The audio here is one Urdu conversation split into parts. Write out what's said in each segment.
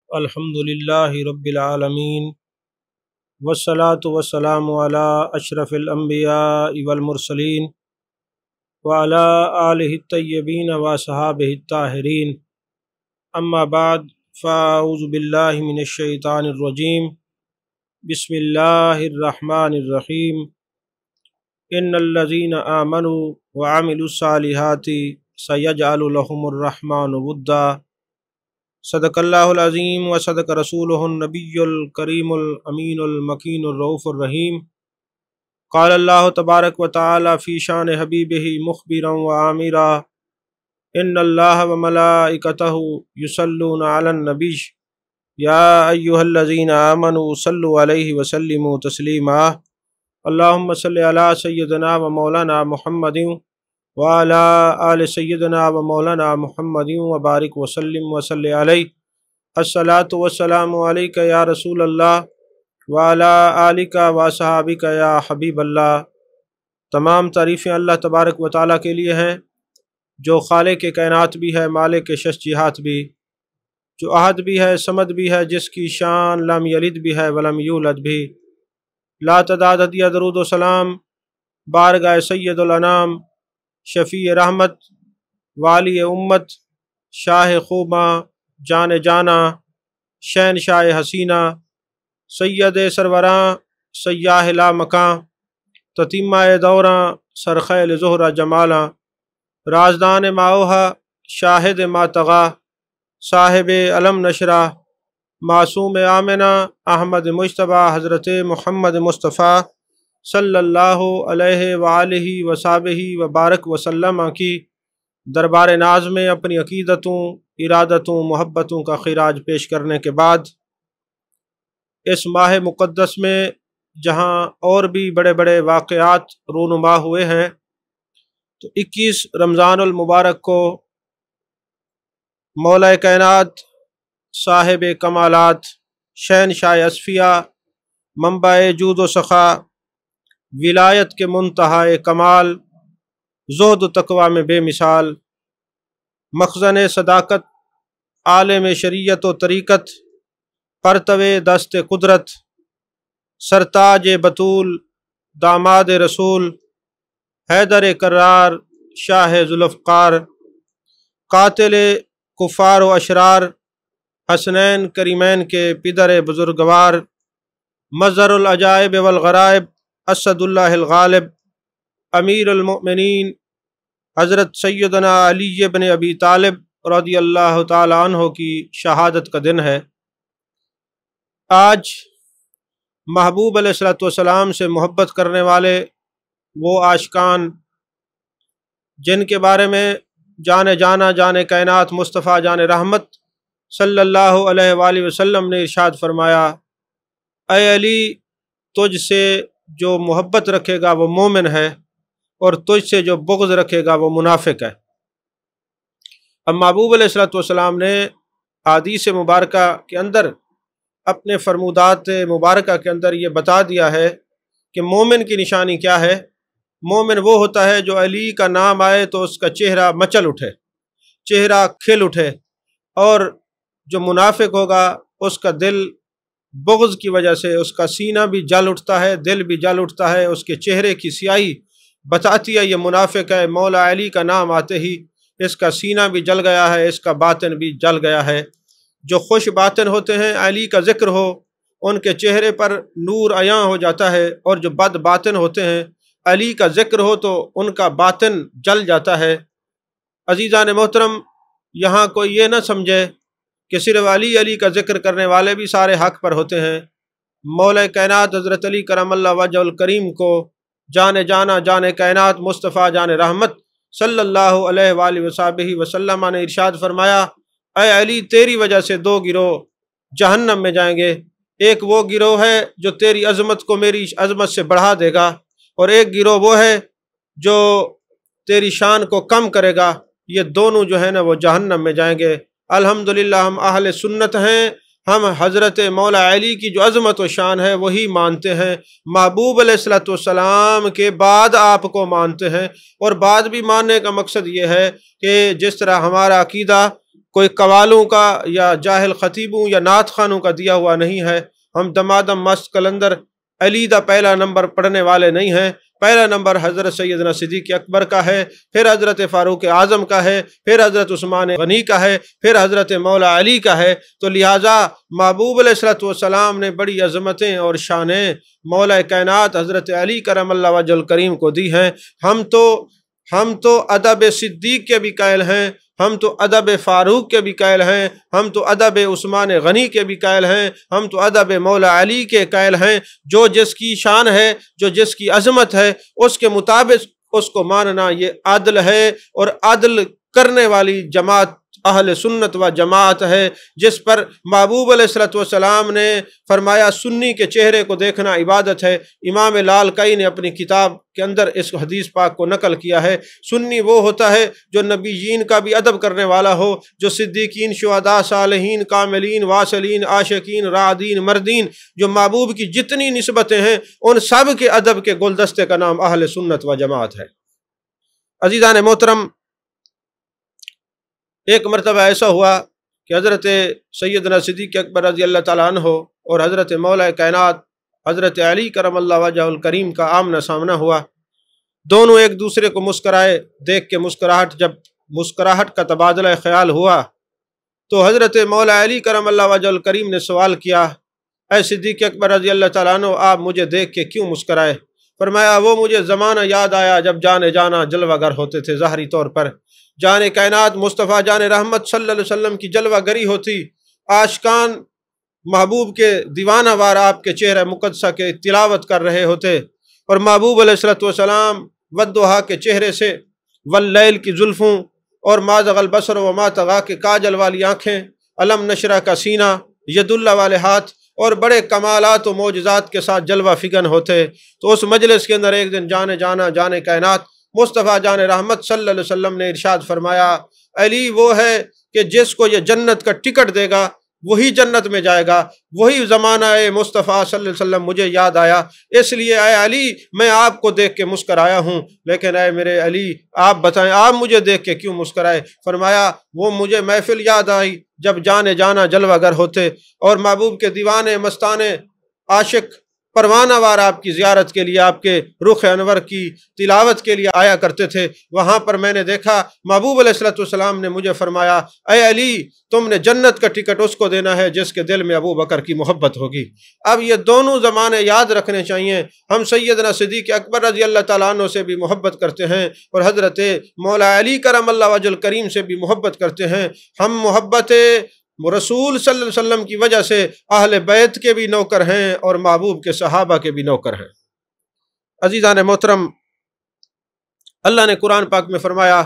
الحمدللہ رب العالمین والصلاة والسلام علی اشرف الانبیاء والمرسلین وعلی آلہ الطیبین وصحابہ الطاہرین اما بعد فاعوذ باللہ من الشیطان الرجیم بسم اللہ الرحمن الرحیم ان الذین آمنوا وعملوا الصالحات سیجعل لهم الرحمن ودا صدق اللہ العظیم و صدق رسولہ النبی الکریم الامین المکین الرؤوف الرحیم قال اللہ تبارک و تعالی فی شان حبیبہ مخبرا و آمرا ان اللہ و ملائکتہ یصلون علی النبی یا ایہا الذین آمنوا صلوا علیہ وسلموا تسلیما اللہم صلی علی سیدنا و مولانا محمد وعلى آل سیدنا و مولانا محمد وبارک وسلم وصلی علیہ الصلاۃ والسلام علیک یا رسول اللہ وعلى آلک و صحابک یا حبیب اللہ۔ تمام تعریفیں اللہ تبارک و تعالیٰ کے لیے ہیں جو خالق کائنات بھی ہے، مالک شش جہات بھی، جو احد بھی ہے، صمد بھی ہے، جس کی شان لم یلد بھی ہے ولم یولد بھی۔ لا تعداد ہدیہ درود و سلام بارگاہ سید الانام، شفیع رحمت، والی امت، شاہ خوباں، جان جانا، شہنشاہ حسینہ، سید سروراں، سیاہ لا مکاں، تتیمہ دوراں، سرخیل زہرہ جمالاں، رازدان ماوہا، شاہد ماتغا، صاحب علم نشرہ، معصوم آمنہ، احمد مجتبیٰ، حضرت محمد مصطفیٰ صلی اللہ علیہ وآلہ وصحبہ وبارک وسلم کی دربار ناز میں اپنی عقیدتوں، ارادتوں، محبتوں کا خراج پیش کرنے کے بعد اس ماہ مقدس میں جہاں اور بھی بڑے بڑے واقعات رونما ہوئے ہیں، تو 21 رمضان المبارک کو مولا کائنات، صاحب کمالات، شہنشاہ اصفیاء، منبع جود و سخا، ولایت کے منتہائے کمال، زہد و تقوی میں بے مثال، مخزن صداقت، عالم شریعت و طریقت، پرتو دست قدرت، سرتاج بطول، داماد رسول، حیدر کرار، شاہ ذوالفقار، قاتل کفار و اشرار، حسنین کریمین کے پدر بزرگوار، مظہر العجائب والغرائب، اسد اللہ الغالب، امیر المؤمنین حضرت سیدنا علی بن ابی طالب رضی اللہ تعالی عنہ کی شہادت کا دن ہے۔ آج محبوب علیہ السلام سے محبت کرنے والے وہ عاشقان جن کے بارے میں جان جانا، جان کائنات، مصطفیٰ جان رحمت صلی اللہ علیہ وآلہ وسلم نے ارشاد فرمایا، اے علی، تجھ سے جو محبت رکھے گا وہ مومن ہے، اور تجھ سے جو بغض رکھے گا وہ منافق ہے۔ اب محبوب علیہ السلام نے حدیث مبارکہ کے اندر، اپنے فرمودات مبارکہ کے اندر یہ بتا دیا ہے کہ مومن کی نشانی کیا ہے۔ مومن وہ ہوتا ہے جو علی کا نام آئے تو اس کا چہرہ مچل اٹھے، چہرہ کھل اٹھے، اور جو منافق ہوگا اس کا دل بغض کی وجہ سے، اس کا سینہ بھی جل اٹھتا ہے، دل بھی جل اٹھتا ہے، اس کے چہرے کی سیاہی بتاتی ہے یہ منافق ہے۔ مولا علی کا نام آتے ہی اس کا سینہ بھی جل گیا ہے، اس کا باطن بھی جل گیا ہے۔ جو خوش باطن ہوتے ہیں، علی کا ذکر ہو ان کے چہرے پر نور عیاں ہو جاتا ہے، اور جو بد باطن ہوتے ہیں، علی کا ذکر ہو تو ان کا باطن جل جاتا ہے۔ عزیزان محترم، یہاں کوئی یہ نہ سمجھے کہ صرف علی کا ذکر کرنے والے بھی سارے حق پر ہوتے ہیں۔ مولا کائنات حضرت علی کرم اللہ وجہ الکریم کو جان جانا، جان کائنات، مصطفیٰ جان رحمت صلی اللہ علیہ وآلہ وصحبہ وسلم نے ارشاد فرمایا، اے علی، تیری وجہ سے 2 گروہ جہنم میں جائیں گے۔ ایک وہ گروہ ہے جو تیری عظمت کو میری عظمت سے بڑھا دے گا، اور ایک گروہ وہ ہے جو تیری شان کو کم کرے گا۔ یہ دونوں جو ہے نا وہ جہنم میں جائیں گے۔ الحمدللہ ہم اہل سنت ہیں، ہم حضرت مولا علی کی جو عظمت و شان ہے وہی مانتے ہیں، محبوب علیہ السلام کے بعد آپ کو مانتے ہیں۔ اور بعد بھی ماننے کا مقصد یہ ہے کہ جس طرح ہمارا عقیدہ کوئی قوالوں کا یا جاہل خطیبوں یا نعت خوانوں کا دیا ہوا نہیں ہے، ہم دمادم مست کلندر علیحدہ پہلا نمبر پڑھنے والے نہیں ہیں۔ پہلا نمبر حضرت سیدنا صدیق اکبر کا ہے، پھر حضرت فاروق اعظم کا ہے، پھر حضرت عثمان غنی کا ہے، پھر حضرت مولا علی کا ہے۔ تو لہٰذا محبوب علیہ الصلوۃ والسلام نے بڑی عظمتیں اور شانیں مولا کائنات حضرت علی کرم اللہ وجہ الکریم کو دی ہیں۔ ہم تو ادب صدیق کے بھی قائل ہیں، ہم تو ادب فاروق کے بھی قائل ہیں، ہم تو ادب عثمان غنی کے بھی قائل ہیں، ہم تو ادب مولا علی کے قائل ہیں۔ جو جس کی شان ہے، جو جس کی عظمت ہے، اس کے مطابق اس کو ماننا یہ عدل ہے، اور عدل کرنے والی جماعت اہل سنت و جماعت ہے، جس پر محبوب علیہ الصلوۃ والسلام نے فرمایا سنی کے چہرے کو دیکھنا عبادت ہے۔ امام لالکائی نے اپنی کتاب کے اندر اس حدیث پاک کو نقل کیا ہے۔ سنی وہ ہوتا ہے جو نبیین کا بھی ادب کرنے والا ہو، جو صدیقین، شہداء، صالحین، کاملین، واصلین، عاشقین، رعدین، مردین، جو محبوب کی جتنی نسبتیں ہیں ان سب کے ادب کے گلدستے کا نام اہل سنت و جماعت ہے۔ عزیزان محترم، ایک مرتبہ ایسا ہوا کہ حضرت سیدنا صدیق اکبر رضی اللہ تعالیٰ عنہ اور حضرت مولا کائنات حضرت علی کرم اللہ وجہ الکریم کا آمنا سامنا ہوا۔ دونوں ایک دوسرے کو مسکرائے، دیکھ کے جب مسکراہٹ کا تبادلہ خیال ہوا تو حضرت مولا علی کرم اللہ وجہ الکریم نے سوال کیا، اے صدیق اکبر رضی اللہ تعالیٰ عنہ، آپ مجھے دیکھ کے کیوں مسکرائے؟ فرمایا وہ مجھے زمانہ یاد آیا جب جانے جانا جلوہ گر ہوتے تھے، ظاہری طور پر جان کائنات مصطفیٰ جان رحمت صلی اللہ علیہ وسلم کی جلوہ گری ہوتی، عاشقان محبوب کے دیوانہ وار آپ کے چہرہ مقدسہ کے تلاوت کر رہے ہوتے، اور محبوب علیہ الصلوۃ والسلام والضحیٰ کے چہرے سے، واللیل کی زلفوں، اور ما زغ البصر وما طغیٰ کے کاجل والی آنکھیں، علم نشرہ کا سینہ، ید اللہ والے ہاتھ، اور بڑے کمالات و معجزات کے ساتھ جلوہ فگن ہوتے۔ تو اس مجلس کے اندر ایک دن جانے کائنات مصطفیٰ جان رحمت صلی اللہ علیہ وسلم نے ارشاد فرمایا، علی وہ ہے کہ جس کو یہ جنت کا ٹکٹ دے گا وہی جنت میں جائے گا۔ وہی زمانہ مصطفیٰ صلی اللہ علیہ وسلم مجھے یاد آیا، اس لیے اے علی میں آپ کو دیکھ کے مسکرایا ہوں، لیکن اے میرے علی آپ بتائیں آپ مجھے دیکھ کے کیوں مسکرائے؟ فرمایا وہ مجھے محفل یاد آئی جب جانا جلوہ گر ہوتے اور محبوب کے دیوانے مستانے عاشق پروانہ وار آپ کی زیارت کے لیے، آپ کے رخ انور کی تلاوت کے لیے آیا کرتے تھے۔ وہاں پر میں نے دیکھا محبوب علیہ الصلوۃ والسلام نے مجھے فرمایا، اے علی تم نے جنت کا ٹکٹ اس کو دینا ہے جس کے دل میں ابو بکر کی محبت ہوگی۔ اب یہ دونوں زمانے یاد رکھنے چاہیے۔ ہم سیدنا صدیق اکبر رضی اللہ تعالیٰ عنہ سے بھی محبت کرتے ہیں، اور حضرت مولا علی کرم اللہ وجہ الکریم سے بھی محبت کرتے ہیں۔ ہم محبت رسول صلی اللہ علیہ وسلم کی وجہ سے اہل بیت کے بھی نوکر ہیں اور محبوب کے صحابہ کے بھی نوکر ہیں۔ عزیزان محترم، اللہ نے قرآن پاک میں فرمایا،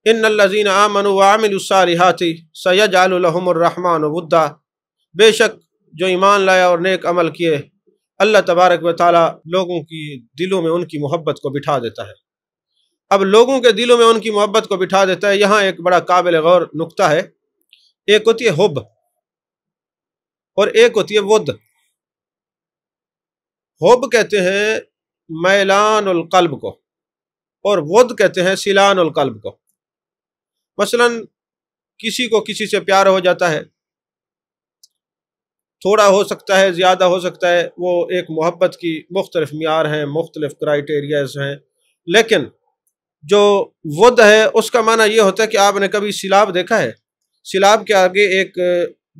ان الذین آمنوا وعملوا الصالحات سیجعل لهم الرحمن ودا، بے شک جو ایمان لایا اور نیک عمل کیے، اللہ تبارک و تعالی لوگوں کی دلوں میں ان کی محبت کو بٹھا دیتا ہے۔ اب لوگوں کے دلوں میں ان کی محبت کو بٹھا دیتا ہے، یہاں ایک بڑا قابل غور نقطہ ہے۔ ایک ہوتی ہے حب اور ایک ہوتی ہے ود۔ حب کہتے ہیں میلان القلب کو، اور ود کہتے ہیں سیلان القلب کو۔ مثلا کسی کو کسی سے پیار ہو جاتا ہے، تھوڑا ہو سکتا ہے، زیادہ ہو سکتا ہے، وہ ایک محبت کی مختلف معیار ہیں، مختلف کرائیٹیریاز ہیں، لیکن جو ود ہے اس کا معنی یہ ہوتا ہے کہ آپ نے کبھی سیلاب دیکھا ہے؟ سیلاب کے آگے ایک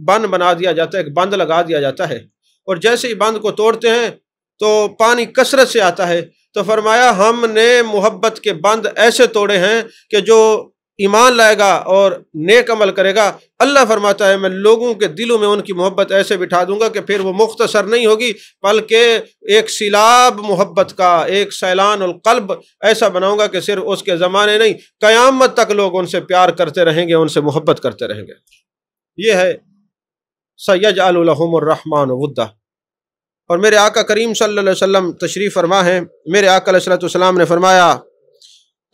بند بنا دیا جاتا ہے، ایک بند لگا دیا جاتا ہے، اور جیسے ہی بند کو توڑتے ہیں تو پانی کثرت سے آتا ہے۔ تو فرمایا ہم نے محبت کے بند ایسے توڑے ہیں کہ جو ایمان لائے گا اور نیک عمل کرے گا، اللہ فرماتا ہے میں لوگوں کے دلوں میں ان کی محبت ایسے بٹھا دوں گا کہ پھر وہ مختصر نہیں ہوگی، بلکہ ایک سیلاب محبت کا، ایک سیلان القلب ایسا بناؤں گا کہ صرف اس کے زمانے نہیں، قیامت تک لوگ ان سے پیار کرتے رہیں گے، ان سے محبت کرتے رہیں گے۔ یہ ہے سیجعل لهم الرحمن ودا۔ اور میرے آقا کریم صلی اللہ علیہ وسلم تشریف فرما ہیں، میرے آقا علیہ السلام نے فرمایا،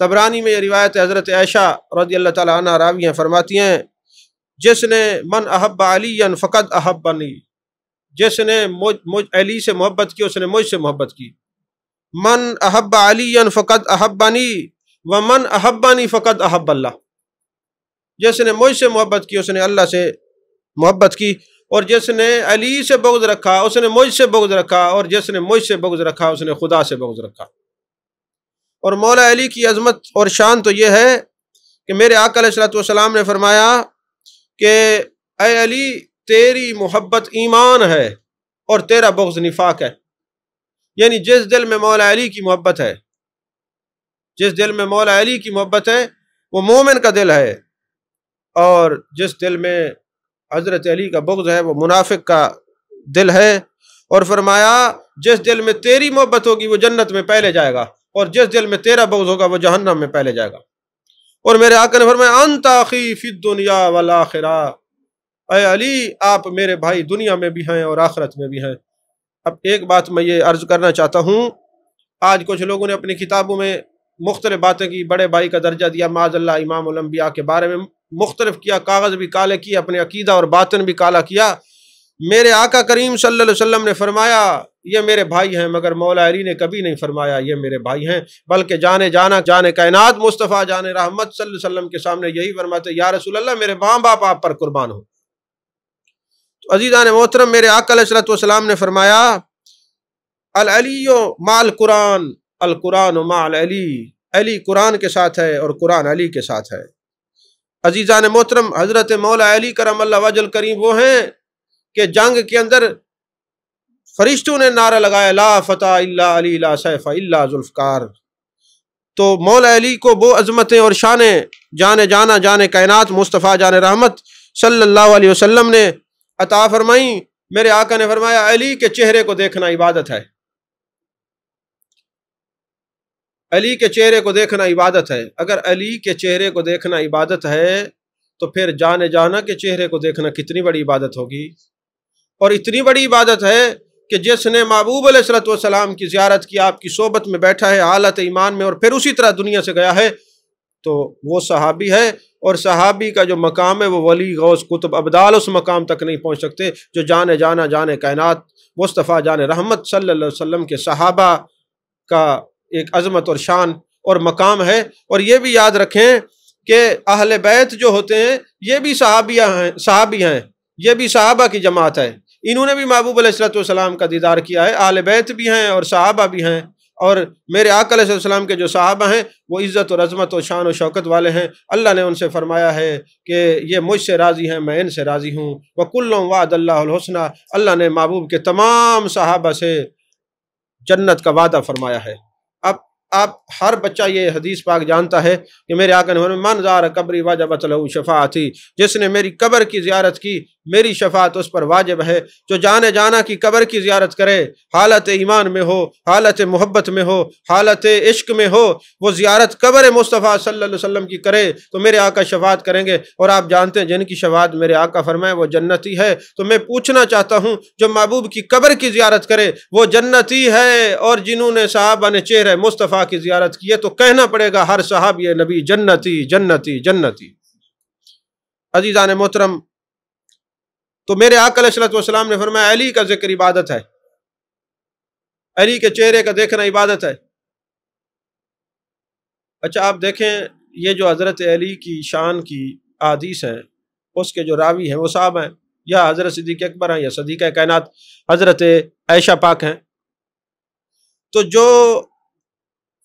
طبرانی میں یہ روایت حضرت عائشہ رضی اللہ تعالیٰ عنہ راوی ہیں، فرماتی ہیں جس نے من احب علی فقد احبنی، جس نے علی سے محبت کی اس نے مجھ سے محبت کی۔ من احب علی فقد احبنی ومن احبنی فقد احب اللہ۔ جس نے مجھ سے محبت کی اس نے اللہ سے محبت کی، اور جس نے علی سے بغض رکھا اس نے مجھ سے بغض رکھا، اور جس نے مجھ سے بغض رکھا اس نے خدا سے بغض رکھا۔ اور مولا علی کی عظمت اور شان تو یہ ہے کہ میرے آقا علیہ الصلوۃ والسلام نے فرمایا کہ اے علی تیری محبت ایمان ہے اور تیرا بغض نفاق ہے، یعنی جس دل میں مولا علی کی محبت ہے، جس دل میں مولا علی کی محبت ہے وہ مومن کا دل ہے، اور جس دل میں حضرت علی کا بغض ہے وہ منافق کا دل ہے۔ اور فرمایا جس دل میں تیری محبت ہوگی وہ جنت میں پہلے جائے گا، اور جس دل میں تیرا بغض ہوگا وہ جہنم میں پہلے جائے گا۔ اور میرے آقا نے فرمایا انت اخی فی الدنیا والآخرہ، اے علی آپ میرے بھائی دنیا میں بھی ہیں اور آخرت میں بھی ہیں۔ اب ایک بات میں یہ عرض کرنا چاہتا ہوں، آج کچھ لوگوں نے اپنی کتابوں میں مختلف باتیں کی، بڑے بھائی کا درجہ دیا، معاذ اللہ امام الانبیاء کے بارے میں مختلف کیا، کاغذ بھی کالے کیے، اپنے عقیدہ اور باطن بھی کالا کیا۔ میرے آقا کریم صلی اللہ علیہ وسلم نے فرمایا یہ میرے بھائی ہیں، مگر مولا علی نے کبھی نہیں فرمایا یہ میرے بھائی ہیں، بلکہ جانے جانا جانے کائنات مصطفیٰ جانے رحمت صلی اللہ علیہ وسلم کے سامنے یہی فرماتے یا رسول اللہ میرے ماں باپ آپ پر قربان ہو۔ تو عزیزان محترم، میرے آقا علیہ السلام نے فرمایا العلی مع القرآن، القرآن مع العلی، علی قرآن کے ساتھ ہے اور قرآن علی کے ساتھ ہے۔ عزیزان محترم، حضرت مولا علی کرم اللہ وجہ الکریم وہ ہیں کہ جنگ کے اندر فرشتوں نے نعرہ لگایا لا فتح الا علی لا سیف الا ذوالفقار، تو مولا علی کو وہ عظمتیں اور شانیں جانے جانا جانے کائنات مصطفیٰ جان رحمت صلی اللہ علیہ وسلم نے عطا فرمائیں۔ میرے آقا نے فرمایا علی کے چہرے کو دیکھنا عبادت ہے، علی کے چہرے کو دیکھنا عبادت ہے۔ اگر علی کے چہرے کو دیکھنا عبادت ہے تو پھر جانے جانا کے چہرے کو دیکھنا کتنی بڑی عبادت ہوگی، اور اتنی بڑی عبادت ہے کہ جس نے محبوب علیہ الصلوۃ والسلام کی زیارت کی، آپ کی صحبت میں بیٹھا ہے حالت ایمان میں، اور پھر اسی طرح دنیا سے گیا ہے، تو وہ صحابی ہے، اور صحابی کا جو مقام ہے وہ ولی غوث قطب ابدال اس مقام تک نہیں پہنچ سکتے جو جانے جانا جانے کائنات مصطفیٰ جان رحمت صلی اللہ علیہ وسلم کے صحابہ کا ایک عظمت اور شان اور مقام ہے۔ اور یہ بھی یاد رکھیں کہ اہل بیت جو ہوتے ہیں یہ بھی صحابی ہیں، یہ بھی صحابہ کی جماعت ہے، انہوں نے بھی محبوب علیہ الصلوۃ والسلام کا دیدار کیا ہے، اہل بیت بھی ہیں اور صحابہ بھی ہیں، اور میرے آقا علیہ السلام کے جو صحابہ ہیں وہ عزت اور عظمت اور شان و شوکت والے ہیں۔ اللہ نے ان سے فرمایا ہے کہ یہ مجھ سے راضی ہیں، میں ان سے راضی ہوں، وَكُلٌّ وَعَدَ اللَّهُ الْحُسْنَى، اللہ نے محبوب کے تمام صحابہ سے جنت کا وعدہ فرمایا ہے۔ اب آپ ہر بچہ یہ حدیث پاک جانتا ہے کہ میرے آقا نے فرمایا من زار قبری وجبت لہ شفاعتی، جس نے میری قبر کی زیارت کی میری شفاعت اس پر واجب ہے۔ جو جانے جانا کی قبر کی زیارت کرے، حالت ایمان میں ہو، حالت محبت میں ہو، حالت عشق میں ہو، وہ زیارت قبر مصطفیٰ صلی اللہ علیہ وسلم کی کرے تو میرے آقا شفاعت کریں گے۔ اور آپ جانتے ہیں جن کی شفاعت میرے آقا فرمائے وہ جنتی ہے، تو میں پوچھنا چاہتا ہوں جو محبوب کی قبر کی زیارت کرے وہ جنتی ہے، اور جنہوں نے صحابہ نے چہرہ مصطفیٰ کی زیارت کی ہے تو کہنا پڑے گا ہر صحابی نبی جنتی جنتی جنتی۔ عزیزان محترم، تو میرے آقا علیہ الصلوۃ والسلام نے فرمایا علی کا ذکر عبادت ہے، علی کے چہرے کا دیکھنا عبادت ہے۔ اچھا آپ دیکھیں یہ جو حضرت علی کی شان کی احادیث ہیں اس کے جو راوی ہیں وہ صاحب ہیں، یا حضرت صدیق اکبر ہیں یا صدیقہ کائنات حضرت عائشہ پاک ہیں۔ تو جو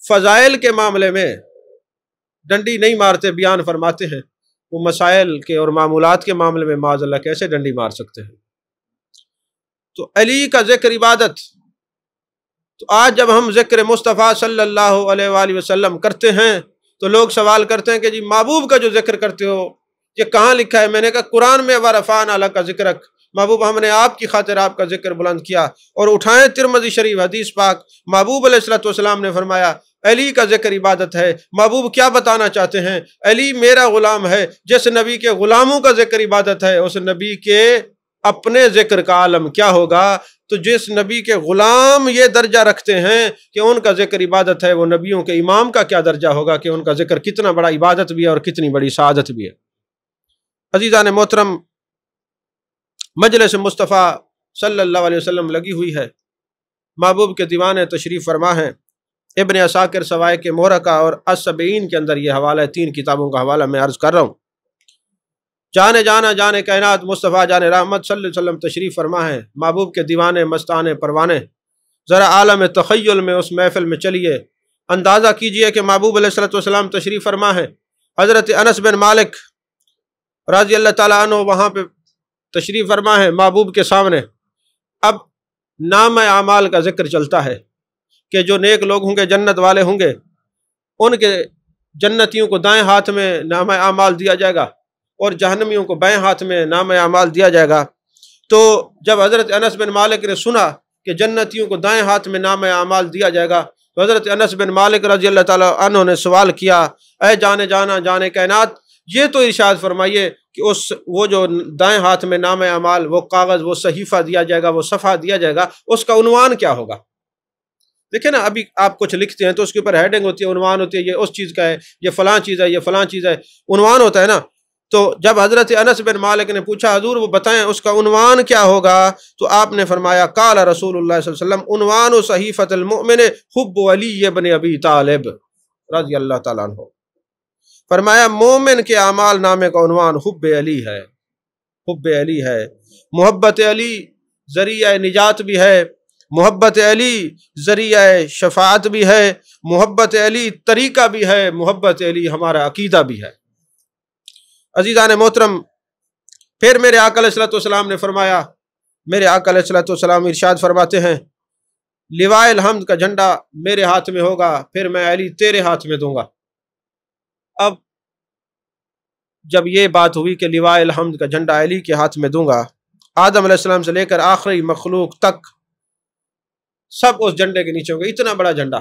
فضائل کے معاملے میں ڈنڈی نہیں مارتے بیان فرماتے ہیں، وہ مسائل کے اور معمولات کے معاملے میں معاذ اللہ کیسے ڈنڈی مار سکتے ہیں؟ تو علی کا ذکر عبادت۔ تو آج جب ہم ذکر مصطفیٰ صلی اللہ علیہ وآلہ وسلم کرتے ہیں تو لوگ سوال کرتے ہیں کہ جی محبوب کا جو ذکر کرتے ہو یہ کہاں لکھا ہے؟ میں نے کہا قرآن میں وَرَفَعْنَا لَكَ ذِكْرَكَ، محبوب ہم نے آپ کی خاطر آپ کا ذکر بلند کیا۔ اور اٹھائیں ترمذی شریف حدیث پاک، محبوب علیہ الصلوۃ والسلام نے فرمایا علی کا ذکر عبادت ہے۔ محبوب کیا بتانا چاہتے ہیں؟ علی میرا غلام ہے، جس نبی کے غلاموں کا ذکر عبادت ہے اس نبی کے اپنے ذکر کا عالم کیا ہوگا؟ تو جس نبی کے غلام یہ درجہ رکھتے ہیں کہ ان کا ذکر عبادت ہے، وہ نبیوں کے امام کا کیا درجہ ہوگا کہ ان کا ذکر کتنا بڑا عبادت بھی ہے اور کتنی بڑی سعادت بھی ہے۔ عزیزان محترم، مجلس مصطفیٰ صلی اللہ علیہ وسلم لگی ہوئی ہے، محبوب کے دیوانے تشریف فرما ہیں۔ ابن عساکر سوائے کے محرقہ اور السبعین کے اندر یہ حوالہ ہے، 3 کتابوں کا حوالہ میں عرض کر رہا ہوں۔ جانے جانا جانے کائنات مصطفیٰ جان رحمت صلی اللہ علیہ وسلم تشریف فرما ہے، محبوب کے دیوانے مستانے پروانے، ذرا عالم تخیل میں اس محفل میں چلیے، اندازہ کیجئے کہ محبوب علیہ الصلوۃ والسلام تشریف فرما ہے، حضرت انس بن مالک رضی اللہ تعالیٰ عنہ وہاں پہ تشریف فرما ہے محبوب کے سامنے۔ اب نام اعمال کا ذکر چلتا ہے کہ جو نیک لوگ ہوں گے، جنت والے ہوں گے، ان کے جنتیوں کو دائیں ہاتھ میں نام اعمال دیا جائے گا اور جہنمیوں کو بائیں ہاتھ میں نام اعمال دیا جائے گا۔ تو جب حضرت انس بن مالک نے سنا کہ جنتیوں کو دائیں ہاتھ میں نام اعمال دیا جائے گا تو حضرت انس بن مالک رضی اللہ تعالیٰ عنہ نے سوال کیا، اے جانے جانا جانے کائنات، یہ تو ارشاد فرمائیے کہ وہ جو دائیں ہاتھ میں نام اعمال، وہ کاغذ، وہ صحیفہ دیا جائے گا، وہ صفحہ دیا جائے گا، اس کا عنوان کیا ہوگا؟ دیکھیں نا، ابھی آپ کچھ لکھتے ہیں تو اس کے اوپر ہیڈنگ ہوتی ہے، عنوان ہوتی ہے، یہ اس چیز کا ہے، یہ فلاں چیز ہے، یہ فلاں چیز ہے، عنوان ہوتا ہے نا۔ تو جب حضرت انس بن مالک نے پوچھا حضور وہ بتائیں اس کا عنوان کیا ہوگا، تو آپ نے فرمایا قال رسول اللہ صلی اللہ علیہ وسلم عنوان صحیفۃ المؤمن حب علی بن ابی طالب رضی اللہ تعالیٰ عنہ۔ فرمایا مومن کے اعمال نامے کا عنوان حب علی ہے، حب علی ہے۔ محبت علی ذریعہ نجات بھی ہے، محبت علی ذریعہ شفاعت بھی ہے، محبت علی طریقہ بھی ہے، محبت علی ہمارا عقیدہ بھی ہے۔ عزیزان محترم، پھر میرے آقا علیہ الصلوۃ والسلام نے فرمایا، میرے آقا علیہ الصلوۃ والسلام ارشاد فرماتے ہیں لوائے الحمد کا جھنڈا میرے ہاتھ میں ہوگا، پھر میں علی تیرے ہاتھ میں دوں گا۔ اب جب یہ بات ہوئی کہ لوائے الحمد کا جھنڈا علی کے ہاتھ میں دوں گا، آدم علیہ السلام سے لے کر آخری مخلوق تک سب اس جھنڈے کے نیچے ہوں گے، اتنا بڑا جھنڈا۔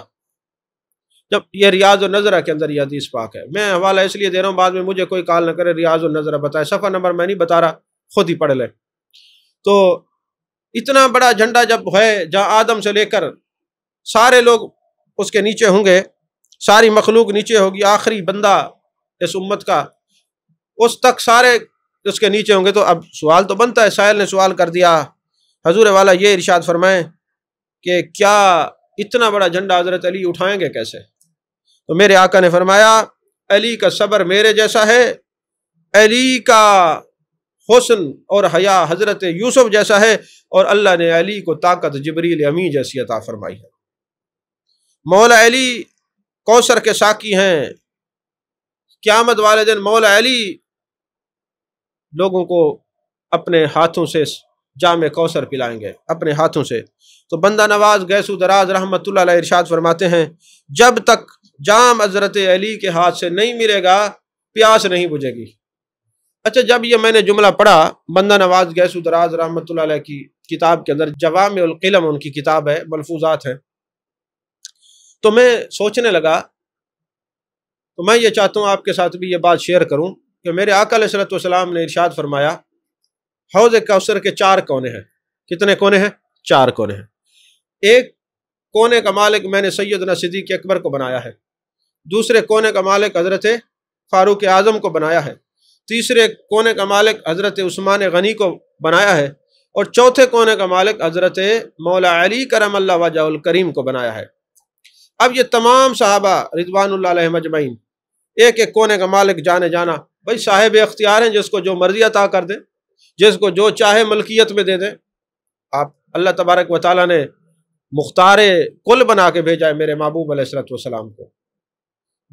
جب یہ ریاض النظرہ کے اندر یہ حدیث پاک ہے، میں حوالہ اس لیے دے رہا ہوں، بعد میں مجھے کوئی کال نہ کرے ریاض النظرہ بتائے، صفحہ نمبر میں نہیں بتا رہا، خود ہی پڑھ لیں۔ تو اتنا بڑا جھنڈا جب ہے، جہاں آدم سے لے کر سارے لوگ اس کے نیچے ہوں گے، ساری مخلوق نیچے ہوگی، آخری بندہ اس امت کا اس تک سارے اس کے نیچے ہوں گے، تو اب سوال تو بنتا ہے، سائل نے سوال کر دیا حضور والا یہ ارشاد فرمائیں کہ کیا اتنا بڑا جھنڈا حضرت علی اٹھائیں گے کیسے؟ تو میرے آقا نے فرمایا علی کا صبر میرے جیسا ہے، علی کا حسن اور حیا حضرت یوسف جیسا ہے، اور اللہ نے علی کو طاقت جبریل امی جیسی عطا فرمائی ہے۔ مولا علی کوثر کے ساقی ہیں، قیامت والے دن مولا علی لوگوں کو اپنے ہاتھوں سے جام کوثر پلائیں گے، اپنے ہاتھوں سے۔ تو بندہ نواز گیسو دراز رحمت اللہ علیہ ارشاد فرماتے ہیں جب تک جام حضرت علی کے ہاتھ سے نہیں ملے گا پیاس نہیں بجھے گی۔ اچھا، جب یہ میں نے جملہ پڑھا بندہ نواز گیسو دراز رحمت اللہ علیہ کی کتاب کے اندر، جوامع القلم ان کی کتاب ہے، ملفوظات ہیں، تو میں سوچنے لگا، تو میں یہ چاہتا ہوں آپ کے ساتھ بھی یہ بات شیئر کروں کہ میرے آقا علیہ الصلوۃ والسلام نے ارشاد فرمایا حوض کوثر کے 4 کونے ہیں۔ کتنے کونے ہیں؟ 4 کونے ہیں۔ ایک کونے کا مالک میں نے سیدنا صدیق اکبر کو بنایا ہے، دوسرے کونے کا مالک حضرت فاروق اعظم کو بنایا ہے، تیسرے کونے کا مالک حضرت عثمان غنی کو بنایا ہے، اور چوتھے کونے کا مالک حضرت مولا علی کرم اللہ وجہ الکریم کو بنایا ہے۔ اب یہ تمام صحابہ رضوان اللہ علیہم اجمعین ایک ایک کونے کا مالک جانے جانا، بھائی صاحب اختیار ہیں، جس کو جو مرضی عطا کر دیں، جس کو جو چاہے ملکیت میں دے دیں۔ آپ اللہ تبارک و تعالیٰ نے مختار کل بنا کے بھیجا ہے میرے محبوب علیہ الصلوۃ والسلام کو۔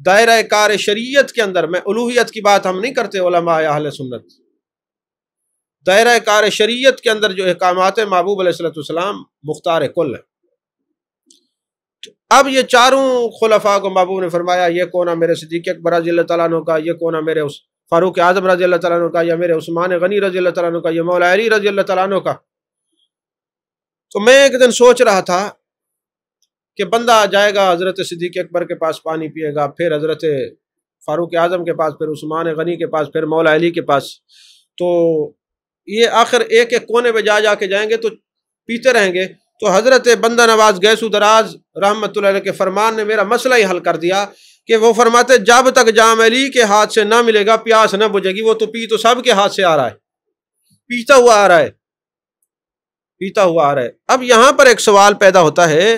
دائرہ کار شریعت کے اندر، میں الوہیت کی بات ہم نہیں کرتے علماء اہل سنت، دائرہ کار شریعت کے اندر جو احکامات محبوب علیہ الصلوۃ والسلام مختار کل ہے۔ اب یہ 4 خلفاء کو محبوب نے فرمایا یہ کونا میرے صدیق اکبر رضی اللہ تعالیٰ عنہ کا، یہ کونا میرے فاروق اعظم رضی اللہ تعالیٰ عنہ کا، یا میرے عثمان غنی رضی اللہ تعالیٰ عنہ کا، یا مولا علی رضی اللہ تعالیٰ عنہ کا۔ تو میں ایک دن سوچ رہا تھا کہ بندہ جائے گا حضرت صدیق اکبر کے پاس پانی پیے گا، پھر حضرت فاروق اعظم کے پاس، پھر عثمان غنی کے پاس، پھر مولا علی کے پاس، تو یہ آخر ایک ایک کونے پہ جا کے جائیں گے تو پیتے رہیں گے۔ تو حضرت بندہ نواز گیسو دراز رحمت اللہ علیہ کے فرمان نے میرا مسئلہ ہی حل کر دیا کہ وہ فرماتے جب تک جام علی کے ہاتھ سے نہ ملے گا پیاس نہ بجھے گی۔ وہ تو پی تو سب کے ہاتھ سے آ رہا ہے، پیتا ہوا آ رہا ہے، پیتا ہوا آ رہا ہے۔ اب یہاں پر ایک سوال پیدا ہوتا ہے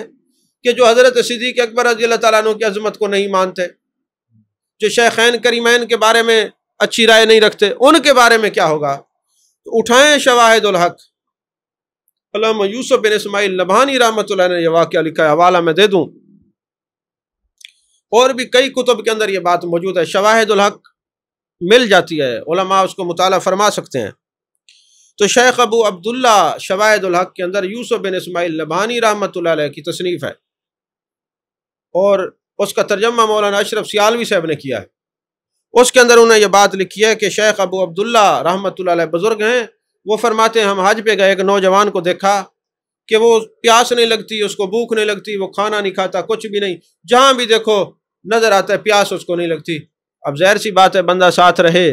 کہ جو حضرت صدیق اکبر رضی اللہ تعالیٰ عنہ کی عظمت کو نہیں مانتے، جو شیخین کریمین کے بارے میں اچھی رائے نہیں رکھتے، ان کے بارے میں کیا ہوگا؟ تو اٹھائیں شواہد الحق۔ علامہ یوسف بن اسماعیل نبہانی رحمۃ اللہ نے یہ واقعہ لکھا ہے، حوالہ میں دے دوں، اور بھی کئی کتب کے اندر یہ بات موجود ہے، شواہد الحق مل جاتی ہے، علماء اس کو مطالعہ فرما سکتے ہیں۔ تو شیخ ابو عبداللہ شواہد الحق کے اندر یوسف بن اسماعیل نبہانی رحمۃ اللہ علیہ کی تصنیف ہے، اور اس کا ترجمہ مولانا اشرف سیالوی صاحب نے کیا ہے۔ اس کے اندر انہوں نے یہ بات لکھی ہے کہ شیخ ابو عبداللہ رحمۃ اللہ علیہ بزرگ ہیں، وہ فرماتے ہیں ہم حج پہ گئے، ایک نوجوان کو دیکھا کہ وہ پیاس نہیں لگتی، اس کو بھوک نہیں لگتی، وہ کھانا نہیں کھاتا، کچھ بھی نہیں، جہاں بھی دیکھو نظر آتا ہے پیاس اس کو نہیں لگتی۔ اب ظاہر سی بات ہے بندہ ساتھ رہے،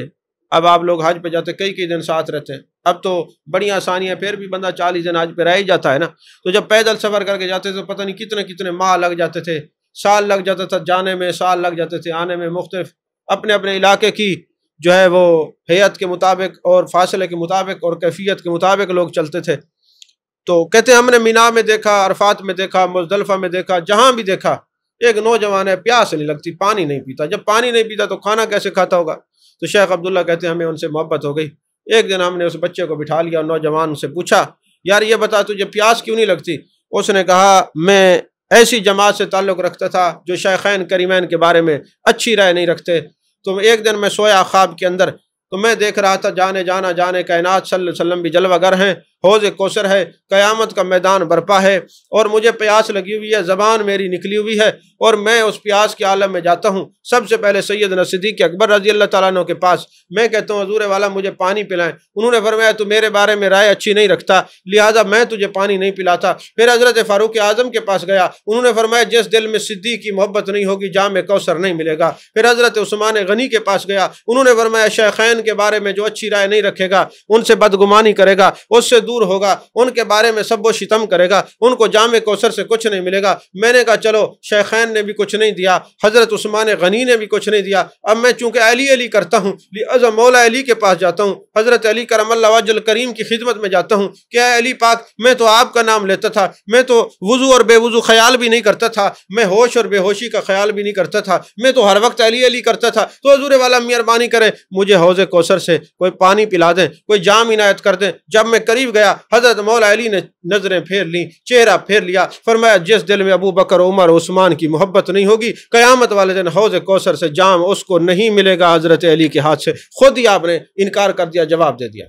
اب آپ لوگ حج پہ جاتے کئی دن ساتھ رہتے ہیں، اب تو بڑی آسانی ہے، پھر بھی بندہ 40 دن حج پہ رہ ہی جاتا ہے نا۔ تو جب پیدل سفر کر کے جاتے تھے تو پتہ نہیں کتنے ماہ لگ جاتے تھے، سال لگ جاتا تھا جانے میں، سال لگ جاتے تھے آنے میں، مختلف اپنے اپنے علاقے کی جو ہے وہ ہیئت کے مطابق اور فاصلے کے مطابق اور کیفیت کے مطابق لوگ چلتے تھے۔ تو کہتے ہیں ہم نے مینا میں دیکھا، عرفات میں دیکھا، مزدلفہ میں دیکھا، جہاں بھی دیکھا ایک نوجوان ہے، پیاس نہیں لگتی، پانی نہیں پیتا، جب پانی نہیں پیتا تو کھانا کیسے کھاتا ہوگا؟ تو شیخ عبداللہ کہتے ہیں ہمیں ان سے محبت ہو گئی۔ ایک دن ہم نے اس بچے کو بٹھا لیا اور نوجوان سے پوچھا یار یہ بتا تجھے پیاس کیوں نہیں لگتی؟ اس نے کہا میں ایسی جماعت سے تعلق رکھتا تھا جو شیخین کریمین کے بارے میں اچھی رائے نہیں رکھتے، تو ایک دن میں سویا خواب کے اندر، تو میں دیکھ رہا تھا جانے کائنات صلی اللہ علیہ وسلم بھی جلوہ گر ہیں، حوض کوثر ہے، قیامت کا میدان برپا ہے، اور مجھے پیاس لگی ہوئی ہے، زبان میری نکلی ہوئی ہے، اور میں اس پیاس کے عالم میں جاتا ہوں۔ سب سے پہلے سیدنا صدیق اکبر رضی اللہ تعالیٰ عنہ کے پاس میں کہتا ہوں حضور والا مجھے پانی پلائیں، انہوں نے فرمایا تو میرے بارے میں رائے اچھی نہیں رکھتا لہٰذا میں تجھے پانی نہیں پلاتا۔ پھر حضرت فاروق اعظم کے پاس گیا، انہوں نے فرمایا جس دل میں صدیق کی محبت نہیں ہوگی جام کوثر نہیں ملے گا۔ پھر حضرت عثمان غنی کے پاس گیا، انہوں نے فرمایا شیخین کے بارے میں جو اچھی رائے نہیں رکھے گا، ان سے بدگمانی کرے گا، اس سے دور ہوگا، ان کے بارے میں سب و شتم کرے گا، ان کو جامع کوثر سے کچھ نہیں ملے گا۔ میں نے کہا چلو شیخین نے بھی کچھ نہیں دیا، حضرت عثمان غنی نے بھی کچھ نہیں دیا، اب میں چونکہ علی کرتا ہوں لہذا مولا علی کے پاس جاتا ہوں، حضرت علی کرم اللہ وجہ الکریم کی خدمت میں جاتا ہوں کہ اے علی پاک میں تو آپ کا نام لیتا تھا، میں تو وضو اور بے وضو خیال بھی نہیں کرتا تھا، میں ہوش اور بے ہوشی کا خیال بھی نہیں کرتا تھا، میں تو ہر وقت علی کرتا تھا، تو حضور والا مہربانی کریں مجھے حوض کوثر سے کوئی پانی پلا دیں، کوئی جام عنایت کر دیں۔ جب میں قریب گیا حضرت مولا علی نے نظریں پھیر لیں، چہرہ پھیر لیا، فرمایا جس دل میں ابو بکر عمر عثمان کی محبت نہیں ہوگی قیامت والے دن حوض کوثر سے جام اس کو نہیں ملے گا حضرت علی کے ہاتھ سے۔ خود ہی آپ نے انکار کر دیا، جواب دے دیا۔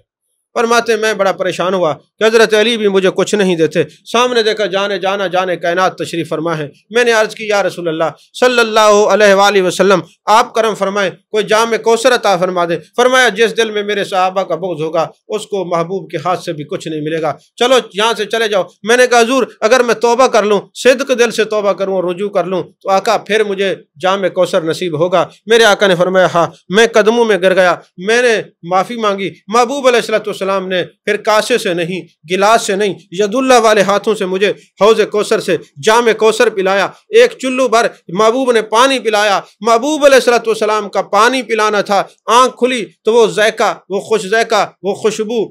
فرماتے میں بڑا پریشان ہوا کہ حضرت علی بھی مجھے کچھ نہیں دیتے، سامنے دیکھا جانے کائنات تشریف فرما ہے۔ میں نے عرض کی یا رسول اللہ صلی اللہ علیہ وآلہ وسلم آپ کرم فرمائیں کوئی جام کوثر عطا فرما دیں۔ فرمایا جس دل میں میرے صحابہ کا بغض ہوگا اس کو محبوب کے ہاتھ سے بھی کچھ نہیں ملے گا، چلو یہاں سے چلے جاؤ۔ میں نے کہا حضور اگر میں توبہ کر لوں، صدق دل سے توبہ کروں اور رجوع کر لوں تو آقا پھر مجھے جام کوثر نصیب ہوگا؟ میرے آقا نے فرمایا ہاں۔ میں قدموں میں گر گیا، میں نے معافی مانگی، محبوب علیہ السلام نے پھر کاسے سے نہیں، گلاس سے نہیں، ید اللہ والے ہاتھوں سے مجھے حوض کوثر سے جام کوثر پلایا، ایک چلو بھر محبوب نے پانی پلایا۔ محبوب علیہ السلام کا پانی پلانا تھا، آنکھ کھلی تو وہ ذائقہ، وہ خوش ذائقہ، وہ خوشبو،